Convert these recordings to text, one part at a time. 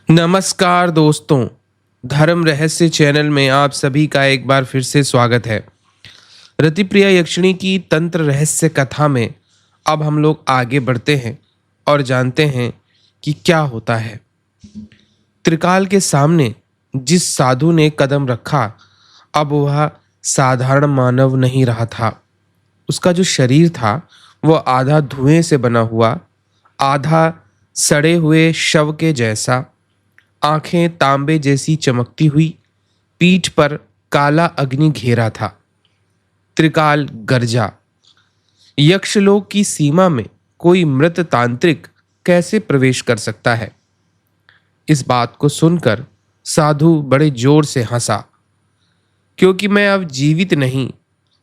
नमस्कार दोस्तों, धर्म रहस्य चैनल में आप सभी का एक बार फिर से स्वागत है। रतिप्रिया यक्षिणी की तंत्र रहस्य कथा में अब हम लोग आगे बढ़ते हैं और जानते हैं कि क्या होता है। त्रिकाल के सामने जिस साधु ने कदम रखा, अब वह साधारण मानव नहीं रहा था। उसका जो शरीर था वह आधा धुएं से बना हुआ, आधा सड़े हुए शव के जैसा, आंखें तांबे जैसी चमकती हुई, पीठ पर काला अग्नि घेरा था। त्रिकाल गर्जा, यक्षलोक की सीमा में कोई मृत तांत्रिक कैसे प्रवेश कर सकता है? इस बात को सुनकर साधु बड़े जोर से हंसा, क्योंकि मैं अब जीवित नहीं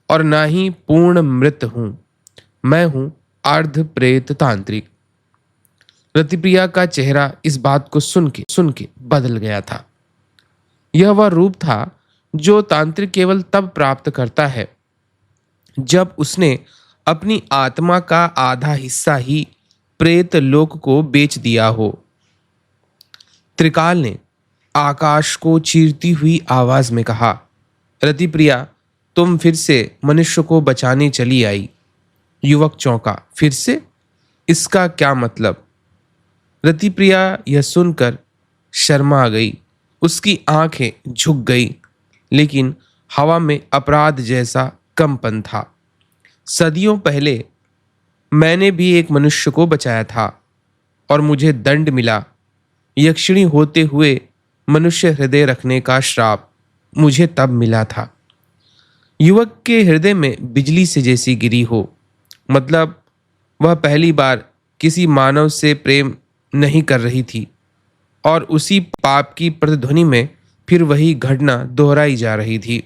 और ना ही पूर्ण मृत हूं। मैं हूं अर्ध प्रेत तांत्रिक। रतिप्रिया का चेहरा इस बात को सुन के बदल गया था। यह वह रूप था जो तांत्रिक केवल तब प्राप्त करता है जब उसने अपनी आत्मा का आधा हिस्सा ही प्रेत लोक को बेच दिया हो। त्रिकाल ने आकाश को चीरती हुई आवाज में कहा, रतिप्रिया, तुम फिर से मनुष्य को बचाने चली आई। युवक चौंका। फिर से? इसका क्या मतलब? रतिप्रिया यह सुनकर शर्मा गई। उसकी आंखें झुक गई, लेकिन हवा में अपराध जैसा कंपन था। सदियों पहले मैंने भी एक मनुष्य को बचाया था और मुझे दंड मिला। यक्षिणी होते हुए मनुष्य हृदय रखने का श्राप मुझे तब मिला था। युवक के हृदय में बिजली से जैसी गिरी हो। मतलब वह पहली बार किसी मानव से प्रेम नहीं कर रही थी और उसी पाप की प्रतिध्वनि में फिर वही घटना दोहराई जा रही थी।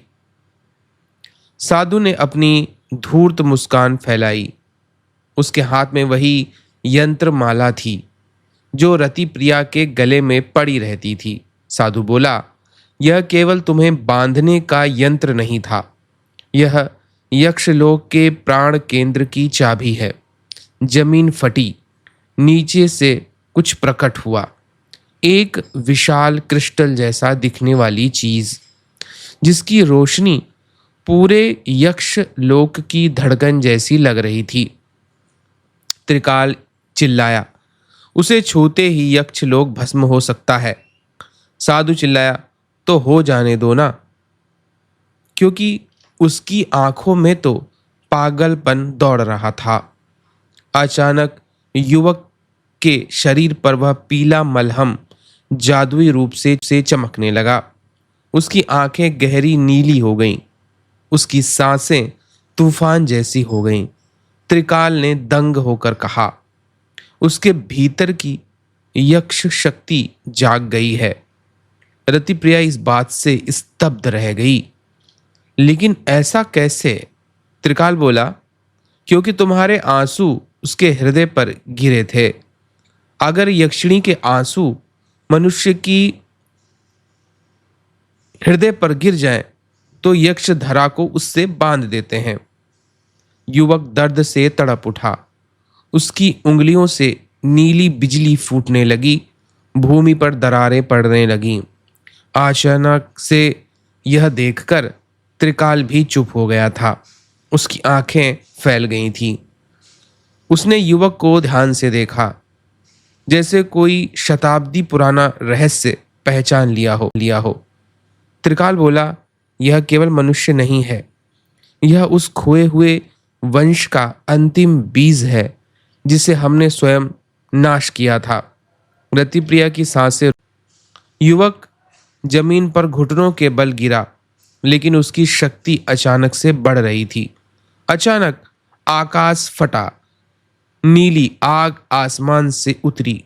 साधु ने अपनी धूर्त मुस्कान फैलाई। उसके हाथ में वही यंत्र माला थी जो रतिप्रिया के गले में पड़ी रहती थी। साधु बोला, यह केवल तुम्हें बांधने का यंत्र नहीं था, यह यक्षलोक के प्राण केंद्र की चाबी है। जमीन फटी, नीचे से कुछ प्रकट हुआ, एक विशाल क्रिस्टल जैसा दिखने वाली चीज, जिसकी रोशनी पूरे यक्ष लोक की धड़कन जैसी लग रही थी। त्रिकाल चिल्लाया, उसे छूते ही यक्ष लोक भस्म हो सकता है। साधु चिल्लाया, तो हो जाने दो ना, क्योंकि उसकी आंखों में तो पागलपन दौड़ रहा था। अचानक युवक के शरीर पर वह पीला मलहम जादुई रूप से चमकने लगा। उसकी आंखें गहरी नीली हो गईं, उसकी सांसें तूफान जैसी हो गईं। त्रिकाल ने दंग होकर कहा, उसके भीतर की यक्ष शक्ति जाग गई है। रतिप्रिया इस बात से स्तब्ध रह गई। लेकिन ऐसा कैसे? त्रिकाल बोला, क्योंकि तुम्हारे आंसू उसके हृदय पर गिरे थे। अगर यक्षिणी के आंसू मनुष्य की हृदय पर गिर जाएं, तो यक्ष धरा को उससे बांध देते हैं। युवक दर्द से तड़प उठा। उसकी उंगलियों से नीली बिजली फूटने लगी, भूमि पर दरारें पड़ने लगीं। अचानक से यह देखकर त्रिकाल भी चुप हो गया था। उसकी आंखें फैल गई थीं। उसने युवक को ध्यान से देखा, जैसे कोई शताब्दी पुराना रहस्य पहचान लिया हो। त्रिकाल बोला, यह केवल मनुष्य नहीं है, यह उस खोए हुए वंश का अंतिम बीज है जिसे हमने स्वयं नाश किया था। रतिप्रिया की सांसें। युवक जमीन पर घुटनों के बल गिरा, लेकिन उसकी शक्ति अचानक से बढ़ रही थी। अचानक आकाश फटा, नीली आग आसमान से उतरी।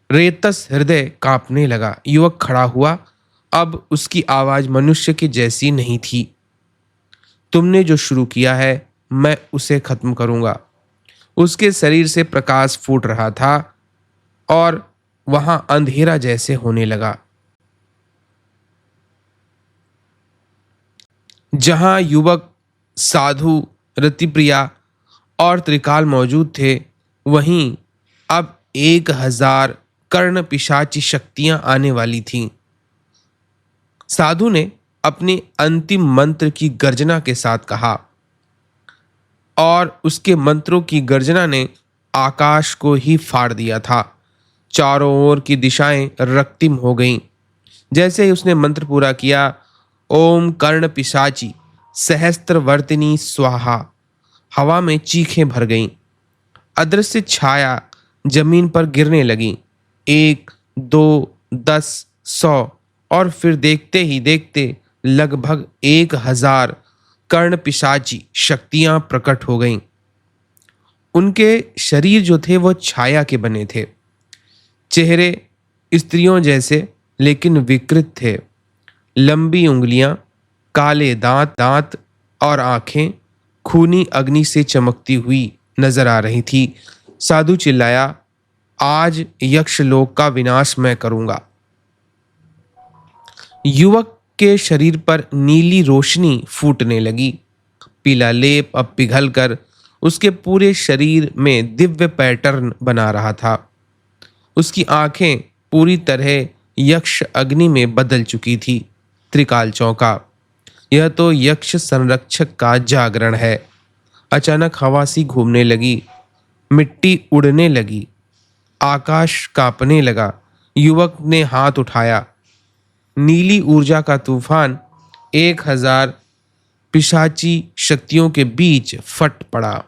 रेतस हृदय कांपने लगा। युवक खड़ा हुआ। अब उसकी आवाज मनुष्य की जैसी नहीं थी। तुमने जो शुरू किया है, मैं उसे खत्म करूंगा। उसके शरीर से प्रकाश फूट रहा था और वहां अंधेरा जैसे होने लगा। जहां युवक, साधु, रतिप्रिया और त्रिकाल मौजूद थे, वहीं अब 1000 कर्ण पिशाची शक्तियां आने वाली थीं। साधु ने अपने अंतिम मंत्र की गर्जना के साथ कहा और उसके मंत्रों की गर्जना ने आकाश को ही फाड़ दिया था। चारों ओर की दिशाएं रक्तिम हो गईं। जैसे ही उसने मंत्र पूरा किया, ओम कर्ण पिशाची सहस्त्रवर्तिनी स्वाहा, हवा में चीखें भर गईं। अदृश्य छाया जमीन पर गिरने लगी। 1, 2, 10, 100 और फिर देखते ही देखते लगभग 1000 कर्ण पिशाची शक्तियां प्रकट हो गईं। उनके शरीर जो थे वो छाया के बने थे। चेहरे स्त्रियों जैसे लेकिन विकृत थे। लंबी उंगलियां, काले दांत और आंखें खूनी अग्नि से चमकती हुई नजर आ रही थी। साधु चिल्लाया, आज यक्षलोक का विनाश मैं करूंगा। युवक के शरीर पर नीली रोशनी फूटने लगी। पीला लेप अब पिघलकर उसके पूरे शरीर में दिव्य पैटर्न बना रहा था। उसकी आंखें पूरी तरह यक्ष अग्नि में बदल चुकी थी। त्रिकाल चौंका, यह तो यक्ष संरक्षक का जागरण है। अचानक हवा सी घूमने लगी, मिट्टी उड़ने लगी, आकाश कांपने लगा। युवक ने हाथ उठाया, नीली ऊर्जा का तूफान 1000 पिशाची शक्तियों के बीच फट पड़ा।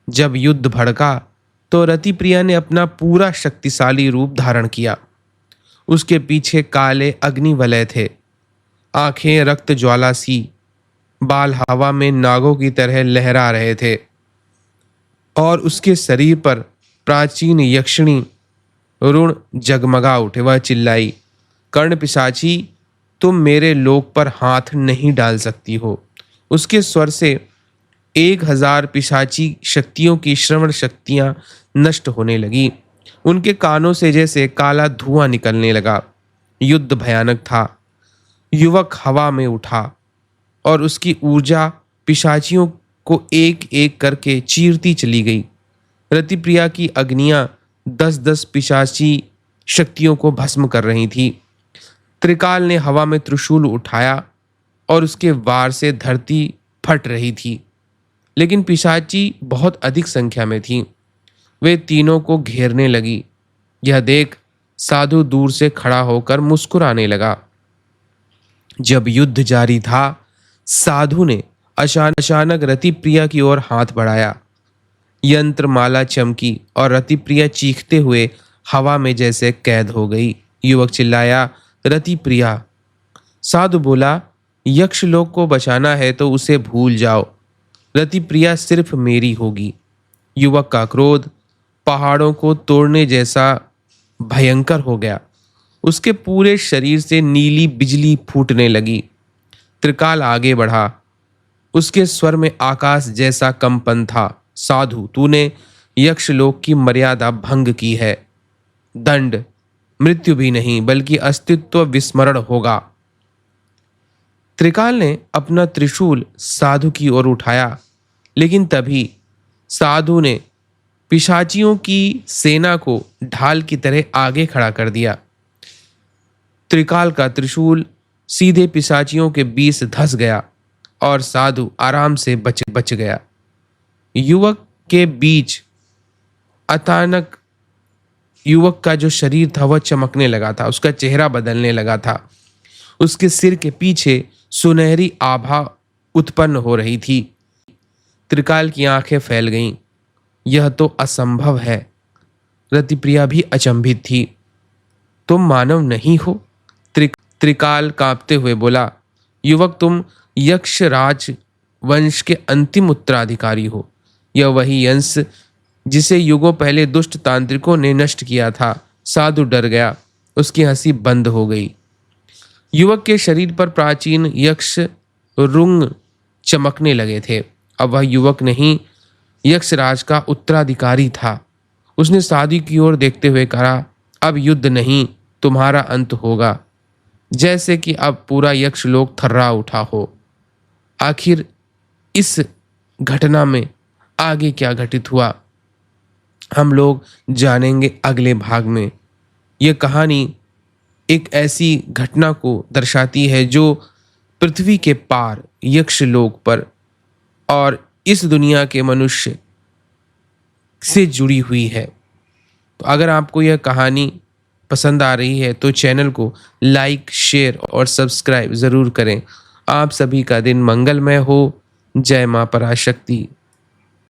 जब युद्ध भड़का तो रतिप्रिया ने अपना पूरा शक्तिशाली रूप धारण किया। उसके पीछे काले अग्निवलय थे, आंखें रक्त ज्वाला सी, बाल हवा में नागों की तरह लहरा रहे थे और उसके शरीर पर प्राचीन यक्षिणी रुण जगमगा उठे। वह चिल्लाई, कर्ण पिशाची, तुम मेरे लोक पर हाथ नहीं डाल सकती हो। उसके स्वर से 1000 पिशाची शक्तियों की श्रवण शक्तियां नष्ट होने लगी। उनके कानों से जैसे काला धुआं निकलने लगा। युद्ध भयानक था। युवक हवा में उठा और उसकी ऊर्जा पिशाचियों को एक एक करके चीरती चली गई। रतिप्रिया की अग्नियां 10-10 पिशाची शक्तियों को भस्म कर रही थी। त्रिकाल ने हवा में त्रिशूल उठाया और उसके वार से धरती फट रही थी, लेकिन पिशाची बहुत अधिक संख्या में थीं। वे तीनों को घेरने लगी। यह देख साधु दूर से खड़ा होकर मुस्कुराने लगा। जब युद्ध जारी था, साधु ने अचानक रतिप्रिया की ओर हाथ बढ़ाया। यंत्र माला चमकी और रतिप्रिया चीखते हुए हवा में जैसे कैद हो गई। युवक चिल्लाया, रतिप्रिया। साधु बोला, यक्षलोक को बचाना है तो उसे भूल जाओ। रतिप्रिया सिर्फ मेरी होगी। युवक का क्रोध पहाड़ों को तोड़ने जैसा भयंकर हो गया। उसके पूरे शरीर से नीली बिजली फूटने लगी। त्रिकाल आगे बढ़ा। उसके स्वर में आकाश जैसा कंपन था। साधु, तूने यक्षलोक की मर्यादा भंग की है। दंड मृत्यु भी नहीं बल्कि अस्तित्व विस्मरण होगा। त्रिकाल ने अपना त्रिशूल साधु की ओर उठाया, लेकिन तभी साधु ने पिशाचियों की सेना को ढाल की तरह आगे खड़ा कर दिया। त्रिकाल का त्रिशूल सीधे पिशाचियों के बीच धंस गया और साधु आराम से बच गया। युवक के बीच अचानक युवक का जो शरीर था वह चमकने लगा था। उसका चेहरा बदलने लगा था। उसके सिर के पीछे सुनहरी आभा उत्पन्न हो रही थी। त्रिकाल की आंखें फैल गईं। यह तो असंभव है। रतिप्रिया भी अचंभित थी। तुम मानव नहीं हो? त्रिकाल कांपते हुए बोला। युवक, तुम यक्षराज वंश के अंतिम उत्तराधिकारी हो। यह वही अंश जिसे युगों पहले दुष्ट तांत्रिकों ने नष्ट किया था। साधु डर गया। उसकी हंसी बंद हो गई। युवक के शरीर पर प्राचीन यक्ष रुंग चमकने लगे थे। अब वह युवक नहीं, यक्षराज का उत्तराधिकारी था। उसने साधु की ओर देखते हुए कहा, अब युद्ध नहीं, तुम्हारा अंत होगा। जैसे कि अब पूरा यक्षलोक थर्रा उठा हो। आखिर इस घटना में आगे क्या घटित हुआ, हम लोग जानेंगे अगले भाग में। यह कहानी एक ऐसी घटना को दर्शाती है जो पृथ्वी के पार यक्षलोक पर और इस दुनिया के मनुष्य से जुड़ी हुई है। तो अगर आपको यह कहानी पसंद आ रही है तो चैनल को लाइक, शेयर और सब्सक्राइब ज़रूर करें। आप सभी का दिन मंगलमय हो। जय मां पराशक्ति।